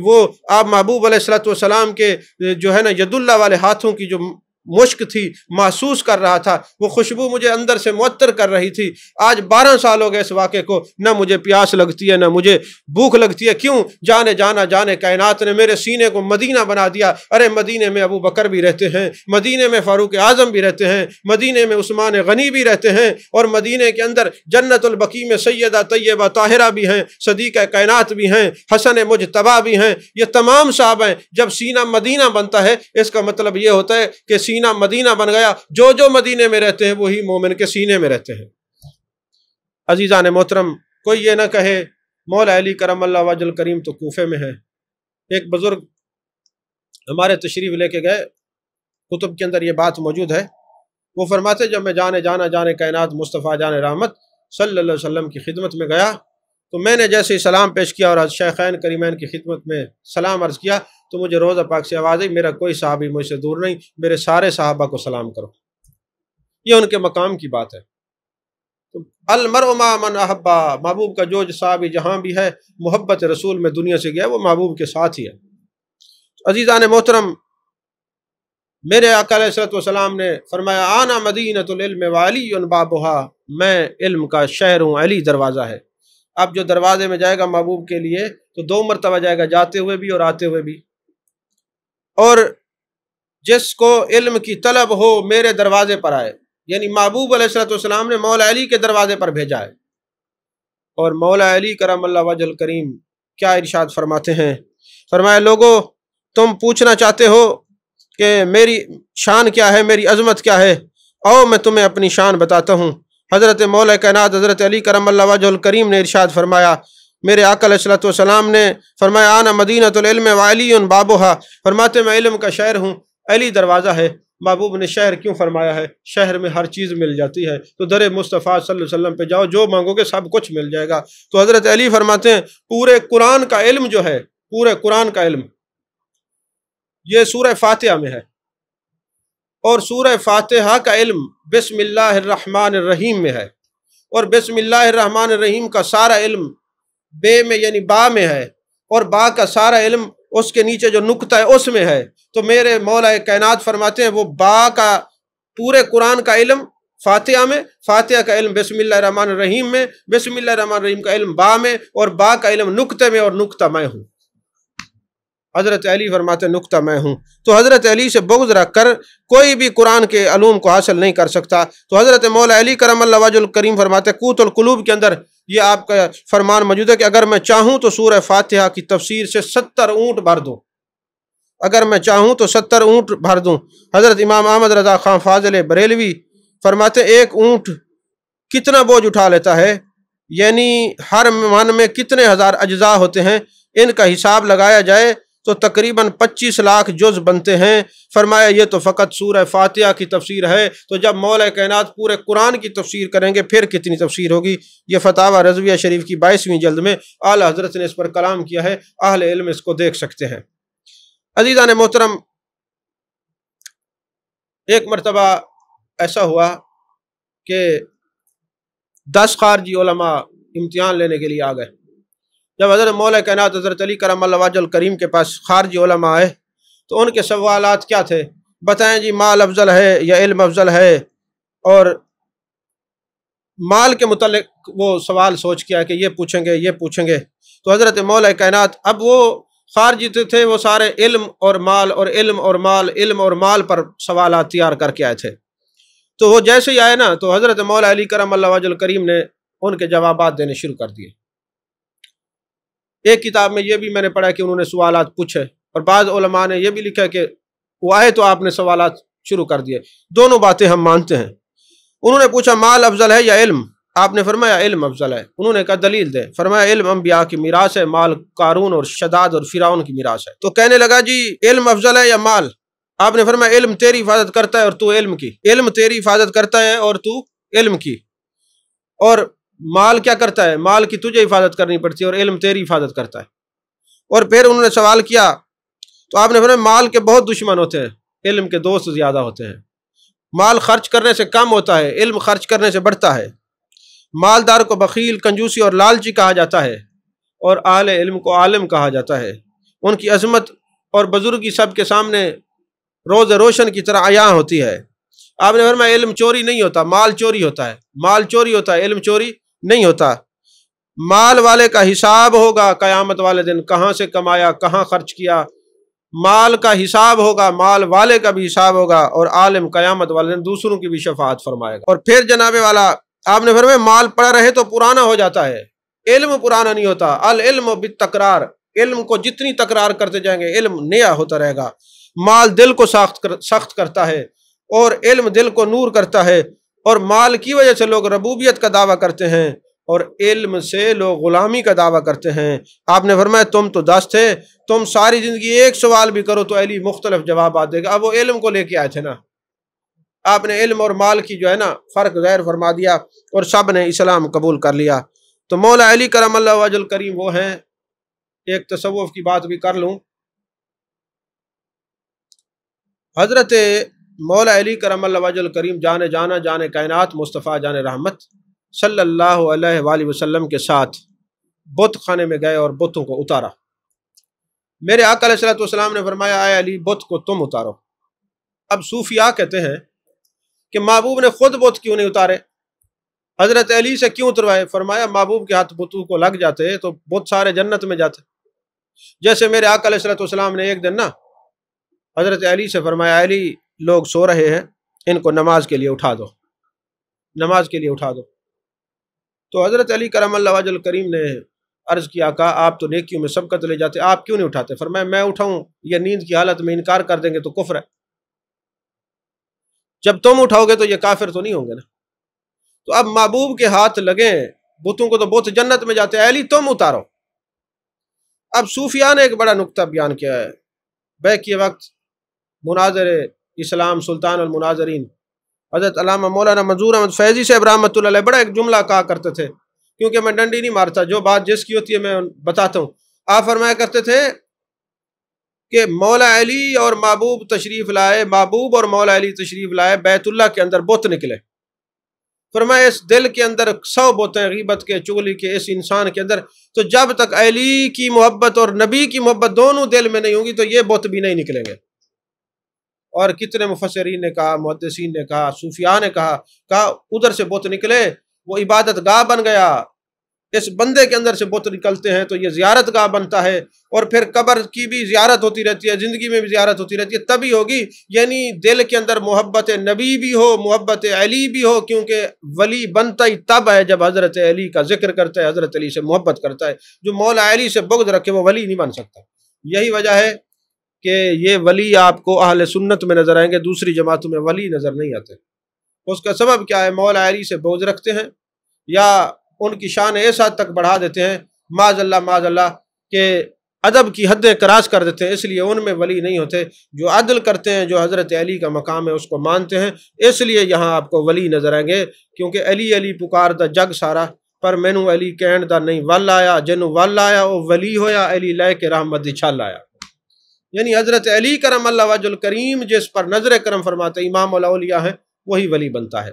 وہ آپ محبوب علیہ السلام کے جو ہے نا ید اللہ والے ہاتھوں کی جو مشک تھی محسوس کر رہا تھا، وہ خوشبو مجھے اندر سے معطر کر رہی تھی۔ آج 12 سال ہو گئے اس واقعے کو، نہ مجھے پیاس لگتی ہے نہ مجھے بھوک لگتی ہے۔ کیوں؟ جانے کائنات نے میرے سینے کو مدینہ بنا دیا۔ ارے مدینے میں ابو بکر بھی رہتے ہیں، مدینے میں فاروق اعظم بھی رہتے ہیں، مدینے میں عثمان غنی بھی رہتے ہیں، اور مدینے کے اندر جنت البقیع میں سیدہ طیبہ طاہرہ بھی ہیں، صدیقہ کائنات بھی ہیں، حسن مجتبیٰ بھی ہیں، یہ تمام صحابہ ہیں۔ جب سینہ مدینہ بنتا ہے اس کا مطلب یہ ہوتا ہے کہ سینہ مدینہ بن گیا، جو مدینے میں رہتے ہیں وہی مومن کے سینے میں رہتے ہیں۔ عزیزان محترم، کوئی یہ نہ کہے مولا علی کرم اللہ وجہ الکریم تو کوفے میں ہے۔ ایک بزرگ ہمارے تشریف لے کے گئے، کتب کے اندر یہ بات موجود ہے، وہ فرماتے جب میں جانے کائنات مصطفیٰ جان رحمت صلی اللہ علیہ وسلم کی خدمت میں گیا تو میں نے جیسے ہی سلام پیش کیا اور شیخین کریمین کی خدمت میں سلام عرض کیا تو مجھے روضہ پاک سے آواز آئی میرا کوئی صحابی مجھ سے دور نہیں، میرے سارے صحابہ کو سلام کرو۔ یہ ان کے مقام کی بات ہے۔ تو المرء مع من احبا، محبوب کا جو صحابی جہاں بھی ہے محبت رسول میں دنیا سے گیا وہ محبوب کے ساتھ ہی ہے۔ عزیزان محترم، میرے آقا علیہ السلام نے فرمایا آنا مدینۃ العلم وعلی بابھا، میں علم کا شہر ہوں، علی دروازہ ہے۔ اب جو دروازے میں جائے گا محبوب کے لیے تو 2 مرتبہ جائے گا، جاتے ہوئے بھی اور آتے ہوئے بھی۔ اور جس کو علم کی طلب ہو میرے دروازے پر آئے، یعنی محبوب علیہ السلام نے مولا علی کے دروازے پر بھیجا ہے۔ اور مولا علی کرم اللہ وجہ الکریم کیا ارشاد فرماتے ہیں؟ فرمایا لوگو تم پوچھنا چاہتے ہو کہ میری شان کیا ہے، میری عظمت کیا ہے، آؤ میں تمہیں اپنی شان بتاتا ہوں۔ حضرت مولا کائنات حضرت علی کرم اللہ وجہ الکریم نے ارشاد فرمایا، میرے آقا علیہ السلام نے فرمایا آنا مدینۃ العلم وعلی بابھا، فرماتے میں علم کا شہر ہوں، علی دروازہ ہے۔ محبوب نے شہر کیوں فرمایا ہے؟ شہر میں ہر چیز مل جاتی ہے، تو در مصطفیٰ صلی اللہ علیہ وسلم پہ جاؤ، جو مانگو گے سب کچھ مل جائے گا۔ تو حضرت علی فرماتے ہیں پورے قرآن کا علم جو ہے، پورے قرآن کا علم یہ سورہ فاتحہ میں ہے، اور سورہ فاتحہ کا علم بسم اللہ الرحمن الرحیم میں ہے، اور بسم اللہ الرحمن الرحیم کا سارا علم بے میں یعنی با میں ہے، اور با کا سارا علم اس کے نیچے جو نقطہ ہے اس میں ہے۔ تو میرے مولا کائنات فرماتے ہیں وہ با کا پورے قرآن کا علم فاتحہ میں، فاتحہ کا علم بسم اللہ الرحمن الرحیم میں، بسم اللہ الرحمن الرحیم کا علم با میں، اور با کا علم نقطے میں، اور نقطہ میں ہوں۔ حضرت علی فرماتے ہیں نقطہ میں ہوں۔ تو حضرت علی سے بغض رکھ کر کوئی بھی قرآن کے علوم کو حاصل نہیں کر سکتا۔ تو حضرت مولا علی کرم اللہ وجہ الکریم فرماتے ہیں قوت القلوب کے اندر یہ آپ کا فرمان موجود ہے کہ اگر میں چاہوں تو سورہ فاتحہ کی تفسیر سے 70 اونٹ بھر دوں، اگر میں چاہوں تو 70 اونٹ بھر دوں۔ حضرت امام احمد رضا خان فاضل بریلوی فرماتے ہیں ایک اونٹ کتنا بوجھ اٹھا لیتا ہے، یعنی ہر من میں کتنے ہزار اجزاء ہوتے ہیں، ان کا حساب لگایا جائے تو تقریباً 25 لاکھ جز بنتے ہیں۔ فرمایا یہ تو فقط سورہ فاتحہ کی تفسیر ہے، تو جب مولا کائنات پورے قرآن کی تفسیر کریں گے پھر کتنی تفسیر ہوگی۔ یہ فتاوی رضویہ شریف کی 22ویں جلد میں اعلیٰ حضرت نے اس پر کلام کیا ہے، اہل علم اس کو دیکھ سکتے ہیں۔ عزیزان محترم، ایک مرتبہ ایسا ہوا کہ 10 خارجی علماء امتحان لینے کے لیے آ گئے۔ جب حضرت مولا کائنات حضرت علی کرم اللہ وجہ الکریم کے پاس خارجی علماء آئے تو ان کے سوالات کیا تھے؟ بتائیں جی مال افضل ہے یا علم افضل ہے؟ اور مال کے متعلق وہ سوال سوچ کیا کہ یہ پوچھیں گے یہ پوچھیں گے۔ تو حضرت مولا کائنات اب وہ خارجی تھے، وہ سارے علم اور مال اور علم اور مال، علم اور مال پر سوالات تیار کر کے آئے تھے۔ تو وہ جیسے ہی آئے نا تو حضرت مولا علی کرم اللہ وجہ الکریم نے ان کے جوابات دینے شروع کر دیے۔ ایک کتاب میں یہ بھی میں نے پڑھا کہ انہوں نے سوالات پوچھے، اور بعض علماء نے یہ بھی لکھا کہ وہ آئے تو آپ نے سوالات شروع کر دیے۔ دونوں باتیں ہم مانتے ہیں۔ انہوں نے پوچھا مال افضل ہے یا علم؟ آپ نے فرمایا علم افضل ہے۔ انہوں نے کہا دلیل دے۔ فرمایا علم انبیاء کی میراث ہے، مال قارون اور شداد اور فرعون کی میراث ہے۔ تو کہنے لگا جی علم افضل ہے یا مال؟ آپ نے فرمایا علم تیری حفاظت کرتا ہے اور تو علم کی، علم تیری حفاظت کرتا ہے اور تو علم کی، اور مال کیا کرتا ہے؟ مال کی تجھے حفاظت کرنی پڑتی ہے اور علم تیری حفاظت کرتا ہے۔ اور پھر انہوں نے سوال کیا تو آپ نے فرمایا مال کے بہت دشمن ہوتے ہیں، علم کے دوست زیادہ ہوتے ہیں۔ مال خرچ کرنے سے کم ہوتا ہے، علم خرچ کرنے سے بڑھتا ہے۔ مالدار کو بخیل، کنجوسی اور لالچی کہا جاتا ہے، اور اہل علم کو عالم کہا جاتا ہے۔ ان کی عظمت اور بزرگی سب کے سامنے روز روشن کی طرح عیاں ہوتی ہے۔ آپ نے فرمایا علم چوری نہیں ہوتا، مال چوری ہوتا ہے، مال چوری ہوتا ہے، علم چوری نہیں ہوتا۔ مال والے کا حساب ہوگا قیامت والے دن، کہاں سے کمایا، کہاں خرچ کیا، مال کا حساب ہوگا، مال والے کا بھی حساب ہوگا، اور عالم قیامت والے دن دوسروں کی بھی شفاعت فرمائے گا۔ اور پھر جناب والا آپ نے فرمایا مال پڑا رہے تو پرانا ہو جاتا ہے، علم پرانا نہیں ہوتا۔ العلم بالتکرار، علم کو جتنی تکرار کرتے جائیں گے علم نیا ہوتا رہے گا۔ مال دل کو سخت کرتا ہے اور علم دل کو نور کرتا ہے، اور مال کی وجہ سے لوگ ربوبیت کا دعویٰ کرتے ہیں اور علم سے لوگ غلامی کا دعویٰ کرتے ہیں۔ آپ نے فرمایا تم تو 10 تھے، تم ساری زندگی ایک سوال بھی کرو تو علی مختلف جوابات دے گا۔ اب وہ علم کو لے کے آئے تھے نا، آپ نے علم اور مال کی جو ہے نا فرق ظاہر فرما دیا اور سب نے اسلام قبول کر لیا۔ تو مولا علی کرم اللہ وجہ الکریم وہ ہیں۔ ایک تصوف کی بات بھی کر لوں، حضرت مولا علی کرم اللہ وجہ الکریم جانے جانا، جانے کائنات، مصطفیٰ جان رحمت صلی اللہ علیہ وآلہ وسلم کے ساتھ بت خانے میں گئے اور بتوں کو اتارا۔ میرے آقا علیہ السلام نے فرمایا اے علی بت کو تم اتارو۔ اب صوفیاء کہتے ہیں کہ محبوب نے خود بت کیوں نہیں اتارے؟ حضرت علی سے کیوں اتروائے؟ فرمایا محبوب کے ہاتھ بتوں کو لگ جاتے تو بہت سارے جنت میں جاتے. جیسے میرے آقا علیہ الصلوۃ والسلام نے ایک دن نا حضرت علی سے فرمایا علی لوگ سو رہے ہیں ان کو نماز کے لیے اٹھا دو، نماز کے لیے اٹھا دو. تو حضرت علی کرم اللہ وجہ الکریم نے عرض کیا آقا آپ تو نیکیوں میں سبقت لے جاتے، آپ کیوں نہیں اٹھاتے؟ فرمایا میں اٹھاؤں یہ نیند کی حالت میں انکار کر دیں گے تو کفر ہے، جب تم اٹھاؤ گے تو یہ کافر تو نہیں ہوں گے نا. تو اب محبوب کے ہاتھ لگیں بتوں کو تو بت جنت میں جاتے ہیں، علی تم اتارو. اب صوفیاء نے ایک بڑا نقطہ بیان کیا ہے. بیک کے وقت مناظر اسلام سلطان المناظرین حضرت علامہ مولانا منظور احمد فیضی صاحب رحمۃ اللہ علیہ بڑا ایک جملہ کہا کرتے تھے، کیونکہ میں ڈنڈی نہیں مارتا، جو بات جس کی ہوتی ہے میں بتاتا ہوں. آپ فرمایا کرتے تھے کہ مولا علی اور محبوب تشریف لائے، محبوب اور مولا علی تشریف لائے، بیت اللہ کے اندر بت نکلے. فرمایا اس دل کے اندر 100 بتیں غیبت کے چغلی کے اس انسان کے اندر، تو جب تک علی کی محبت اور نبی کی محبت دونوں دل میں نہیں ہوں گی تو یہ بت بھی نہیں نکلیں گے. اور کتنے مفسرین نے کہا، محدثین نے کہا، صوفیاء نے کہا ادھر سے بت نکلے وہ عبادت گاہ بن گیا. اس بندے کے اندر سے بت نکلتے ہیں تو یہ زیارت گاہ بنتا ہے، اور پھر قبر کی بھی زیارت ہوتی رہتی ہے، زندگی میں بھی زیارت ہوتی رہتی ہے، تبھی ہوگی. یعنی دل کے اندر محبت نبی بھی ہو، محبت علی بھی ہو، کیونکہ ولی بنتا ہی تب ہے جب حضرت علی کا ذکر کرتا ہے، حضرت علی سے محبت کرتا ہے. جو مولا علی سے بغض رکھے وہ ولی نہیں بن سکتا. یہی وجہ ہے کہ یہ ولی آپ کو اہل سنت میں نظر آئیں گے، دوسری جماعتوں میں ولی نظر نہیں آتے. اس کا سبب کیا ہے؟ مولا علی سے بغض رکھتے ہیں یا ان کی شان ایسا تک بڑھا دیتے ہیں معاذ اللہ کہ ادب کی حدیں کراس کر دیتے ہیں، اس لیے ان میں ولی نہیں ہوتے. جو عدل کرتے ہیں، جو حضرت علی کا مقام ہے اس کو مانتے ہیں، اس لیے یہاں آپ کو ولی نظر آئیں گے. کیونکہ علی علی پکار دا جگ سارا پر مینو علی کہن دا نہیں ول آیا، جنو ول آیا وہ ولی ہویا، علی لے کے رحمت دی چھل آیا. یعنی حضرت علی کرم اللہ وجہ الکریم جس پر نظر کرم فرماتے امام الاولیاء ہیں وہی ولی بنتا ہے.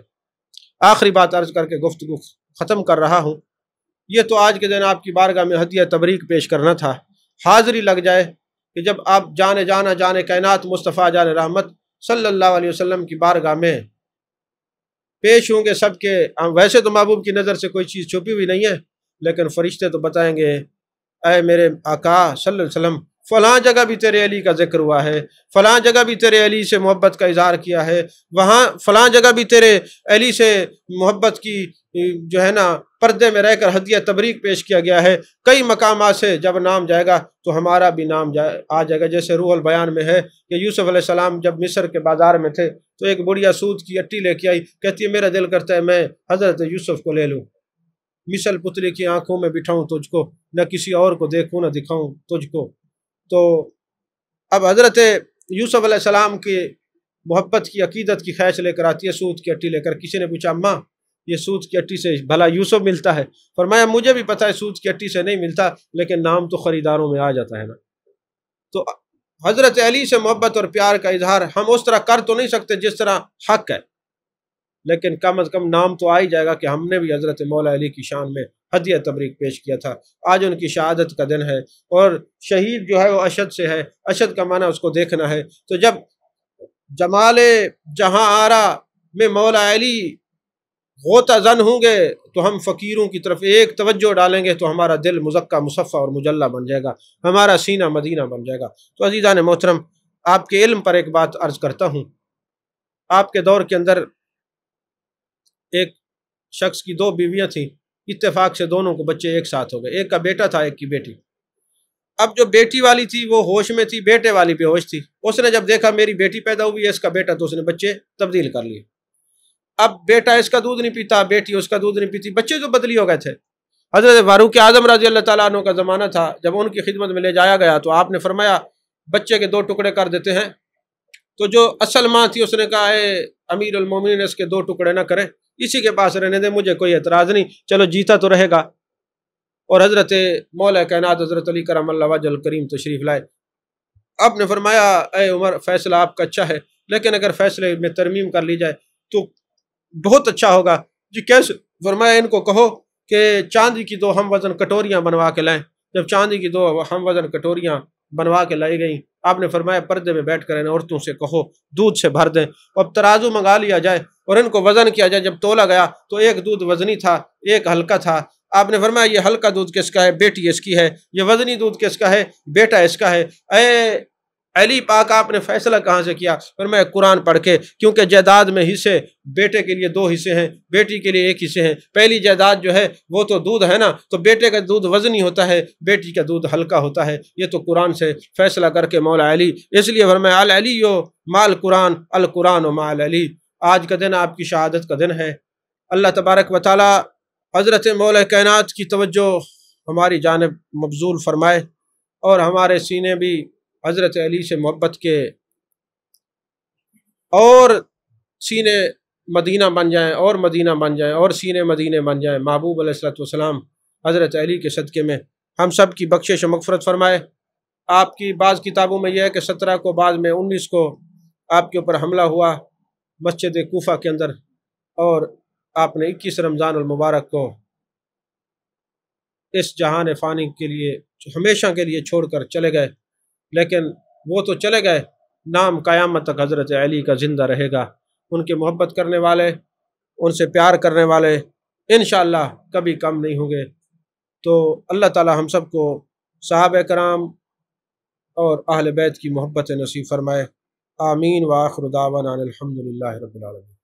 آخری بات عرض کر کے گفتگو ختم کر رہا ہوں. یہ تو آج کے دن آپ کی بارگاہ میں ہدیہ تبریک پیش کرنا تھا، حاضری لگ جائے کہ جب آپ جانے کائنات مصطفیٰ جان رحمت صلی اللہ علیہ وسلم کی بارگاہ میں پیش ہوں گے سب کے. ویسے تو محبوب کی نظر سے کوئی چیز چھپی ہوئی نہیں ہے، لیکن فرشتے تو بتائیں گے اے میرے آقا صلی اللہ علیہ وسلم فلاں جگہ بھی تیرے علی کا ذکر ہوا ہے، فلاں جگہ بھی تیرے علی سے محبت کا اظہار کیا ہے، وہاں فلاں جگہ بھی تیرے علی سے محبت کی جو ہے نا پردے میں رہ کر ہدیہ تبریک پیش کیا گیا ہے. کئی مقامات سے جب نام جائے گا تو ہمارا بھی نام آ جائے گا. جیسے روح البیان میں ہے کہ یوسف علیہ السلام جب مصر کے بازار میں تھے تو ایک بڑھیا سود کی اٹی لے کے آئی، کہتی ہے میرا دل کرتا ہے میں حضرت یوسف کو لے لوں، مثل پتلی کی آنکھوں میں بٹھاؤں تجھ کو، نہ کسی اور کو دیکھوں نہ دکھاؤں تجھ کو. تو اب حضرت یوسف علیہ السلام کی محبت کی عقیدت کی خیش لے کر آتی ہے سود کی اٹی لے کر. کسی نے پوچھا اماں یہ سود کی اٹی سے بھلا یوسف ملتا ہے؟ فرمایا مجھے بھی پتہ ہے سود کی اٹی سے نہیں ملتا، لیکن نام تو خریداروں میں آ جاتا ہے نا. تو حضرت علی سے محبت اور پیار کا اظہار ہم اس طرح کر تو نہیں سکتے جس طرح حق ہے، لیکن کم از کم نام تو آ ہی جائے گا کہ ہم نے بھی حضرت مولا علی کی شان میں ہدیہ تبریک پیش کیا تھا. آج ان کی شہادت کا دن ہے، اور شہید جو ہے وہ اشد سے ہے، اشد کا معنی اس کو دیکھنا ہے. تو جب جمال جہاں آرا میں مولا علی غوطہ زن ہوں گے تو ہم فقیروں کی طرف ایک توجہ ڈالیں گے تو ہمارا دل مزکہ مصفہ اور مجلہ بن جائے گا، ہمارا سینہ مدینہ بن جائے گا. تو عزیزان محترم آپ کے علم پر ایک بات عرض کرتا ہوں. آپ کے دور کے اندر ایک شخص کی 2 بیویاں تھیں، اتفاق سے دونوں کو بچے ایک ساتھ ہو گئے، ایک کا بیٹا تھا ایک کی بیٹی. اب جو بیٹی والی تھی وہ ہوش میں تھی، بیٹے والی بے ہوش تھی. اس نے جب دیکھا میری بیٹی پیدا ہوئی ہے اس کا بیٹا، تو اس نے بچے تبدیل کر لیے. اب بیٹا اس کا دودھ نہیں پیتا، بیٹی اس کا دودھ نہیں پیتی، بچے تو بدلی ہو گئے تھے. حضرت فاروق اعظم رضی اللہ تعالیٰ عنہ کا زمانہ تھا، جب ان کی خدمت میں لے جایا گیا تو آپ نے فرمایا بچے کے 2 ٹکڑے کر دیتے ہیں. تو جو اصل ماں تھی اس نے کہا اے امیر المومنین اس کے 2 ٹکڑے نہ کریں، اسی کے پاس رہنے دیں، مجھے کوئی اعتراض نہیں، چلو جیتا تو رہے گا. اور حضرت مولا کائنات حضرت علی کرم اللہ وجہ الکریم تشریف لائے. آپ نے فرمایا اے عمر فیصلہ آپ کا اچھا ہے، لیکن اگر فیصلے میں ترمیم کر لی جائے تو بہت اچھا ہوگا. جی کیسے؟ فرمایا ان کو کہو کہ چاندی کی 2 ہم وزن کٹوریاں بنوا کے لائیں. جب چاندی کی 2 ہم وزن کٹوریاں بنوا کے لائی گئیں۔ آپ نے فرمایا پردے میں بیٹھ کر ان عورتوں سے کہو دودھ سے بھر دیں، اب ترازو منگا لیا جائے اور ان کو وزن کیا جائے۔ جب تولا گیا تو ایک دودھ وزنی تھا، ایک ہلکا تھا۔ آپ نے فرمایا یہ ہلکا دودھ کس کا ہے؟ بیٹی اس کی ہے۔ یہ وزنی دودھ کس کا ہے؟ بیٹا اس کا ہے۔ اے علی پاک آپ نے فیصلہ کہاں سے کیا؟ فرمایا قرآن پڑھ کے، کیونکہ جائیداد میں حصے بیٹے کے لیے 2 حصے ہیں، بیٹی کے لیے 1 حصے ہیں۔ پہلی جائیداد جو ہے وہ تو دودھ ہے نا، تو بیٹے کا دودھ وزنی ہوتا ہے، بیٹی کا دودھ ہلکا ہوتا ہے۔ یہ تو قرآن سے فیصلہ کر کے مولا علی، اس لیے فرمایا العلی مال قرآن، القرآن و مال علی۔ آج کا دن آپ کی شہادت کا دن ہے۔ اللہ تبارک و تعالی حضرت مولا کائنات کی توجہ ہماری جانب مبذول فرمائے اور ہمارے سینے بھی حضرت علی سے محبت کے اور سینے مدینہ بن جائیں اور مدینہ بن جائیں اور سینے مدینے بن جائیں۔ محبوب علیہ الصلوۃ والسلام حضرت علی کے صدقے میں ہم سب کی بخشش و مغفرت فرمائے۔ آپ کی بعض کتابوں میں یہ ہے کہ 17 کو، بعد میں 19 کو آپ کے اوپر حملہ ہوا مسجد کوفہ کے اندر، اور آپ نے 21 رمضان المبارک کو اس جہان فانی کے لیے ہمیشہ کے لیے چھوڑ کر چلے گئے، لیکن وہ تو چلے گئے، نام قیامت تک حضرت علی کا زندہ رہے گا۔ ان کے محبت کرنے والے، ان سے پیار کرنے والے انشاءاللہ کبھی کم نہیں ہوں گے۔ تو اللہ تعالی ہم سب کو صحابہ کرام اور اہل بیت کی محبت نصیب فرمائے۔ آمین وآخر دعوانا الحمدللہ رب العالمین۔